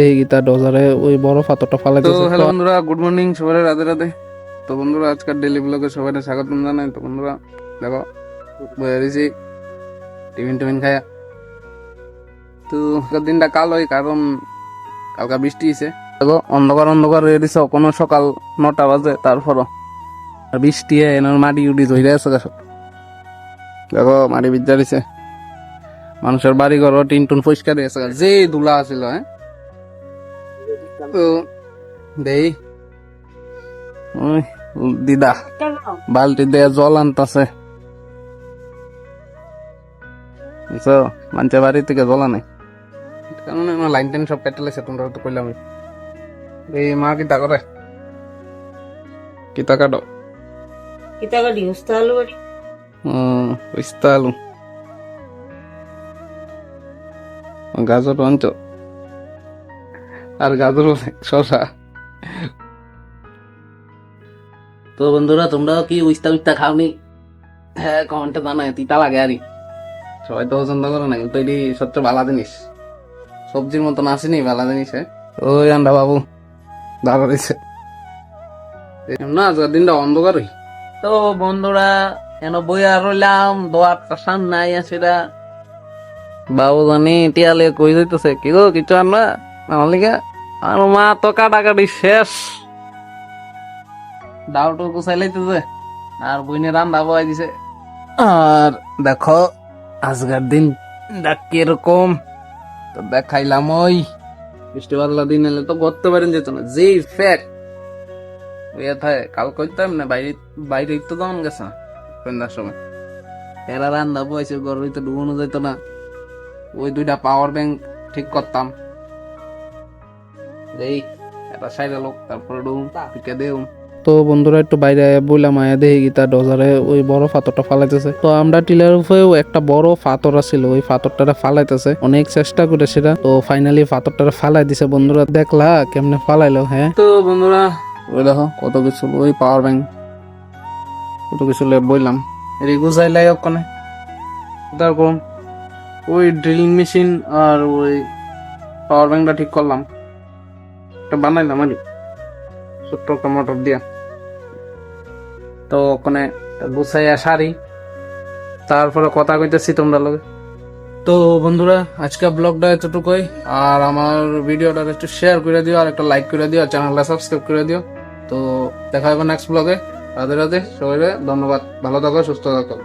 এই গীতা ডজারে ওই বড় পাথরটা ফালাইতেছে। হ্যালো বন্ধুরা, গুড মর্নিং, সবাই রাধে রাধে। তো বন্ধুরা, আজকের ডেইলি ব্লগে সবাই স্বাগতম জানাই। তো বন্ধুরা দেখো, বেরিয়েছি টিফিন টিফিন খায়া। তো দিনটা কালোই, কারণ কালকা বৃষ্টি হয়েছে। দেখো অন্ধকার অন্ধকার হয়ে দিছে, কোনো সকাল 9টা বাজে, তারপরও বৃষ্টি এনার মাটি উঠি ধরে আছে সব। দেখো মাটি বিদ্যা দিছে, মানুষের বাড়ি ঘর টিন টুন পরিষ্কার হয়ে আছে, যে ধুলা আছিল। হ্যাঁ, তো দেই ওই দিদা বালতি দিয়ে জল আনতাছে, বুঝছো? মানুষের বাড়ি থেকে জল আনে, কারণ লাইন টাইন সব কেটে লেছে। তোমরা তো কইলাম এই মা কিতা করে, কিতা কাটো আলু গাজর আনছ, আর গাজর শশা। তো বন্ধুরা, তোমরাও কি উস্তা খাওনি? হ্যাঁ, কমেন্টে জানায়। তিতা লাগে আরই, সবাই তো পছন্দ করে না, কিন্তু এটি সবচেয়ে ভালো জিনিস। সবজির মতন আসেনি ভালো জিনিস। ওই আন্ডা বাবু দাঁড়া দিছে না, আজকের দিনটা অন্ধকারই। তো বন্ধুরা, কেন বইয়া রইলাম, দোয়ারটা সান নাই সেটা বাবু জানি টিয়ালে কই যাইতেছে। কি গো, কিছু আনবা আমার লিগা? আর মা তো কাটাকাটি শেষ, ডাউটো গুছাই লাইতেছে, আর বইনে রান্না বয় দিছে। আর দেখো আজকের দিন কিরকম, তো দেখাইলাম। ওই বৃষ্টি বাদলা দিন এলে তো করতে পারেন যেত না, যে ফ্যাক্ট কাল করতাম না, বাইরে বাইরে তো তখন গেছে না সন্ধ্যার সময়। এরা রান্না বয়সে ঘর হইতে ডুবানো যেত না। ওই 2টা পাওয়ার ব্যাংক ঠিক করতাম, এই এটা সাইডে লোক, তারপরে ডুম পিকে দেউম। তো বন্ধুরা একটু বাইরে বইলাম, আয়া দেখি গীতা ডজারে ওই বড় পাথরটা ফালাইতেছে। তো আমরা টিলার উপরেও একটা বড় পাথর আছিল, ওই পাথরটা ফালাইতেছে। অনেক চেষ্টা করে সেটা, তো ফাইনালি পাথরটা ফালাই দিছে। বন্ধুরা দেখলা কেমনে ফালাইলো? হ্যাঁ, তো বন্ধুরা ওই দেখো কত কিছু, ওই পাওয়ার ব্যাংক কত কিছু বইলাম, রিগুজাই লাই ওখানে। তারপর ওই ড্রিলিং মেশিন আর ওই পাওয়ার ব্যাংকটা ঠিক করলাম, একটা বানাইলাম আর ছোট্ট একটা মোটর দিয়া। তো ওখানে গুছাইয়া সারি, তারপরে কথা কইতেছি তোমরা লগে। তো বন্ধুরা, আজকে ব্লগটা এতটুকুই। আর আমার ভিডিওটা একটু শেয়ার করে দিও, আর একটা লাইক করে দিও, আর চ্যানেলটা সাবস্ক্রাইব করে দিও। তো দেখা হবে নেক্সট ব্লগে। রাধে রাধে সবাই, ধন্যবাদ, ভালো থাকো, সুস্থ থাকো।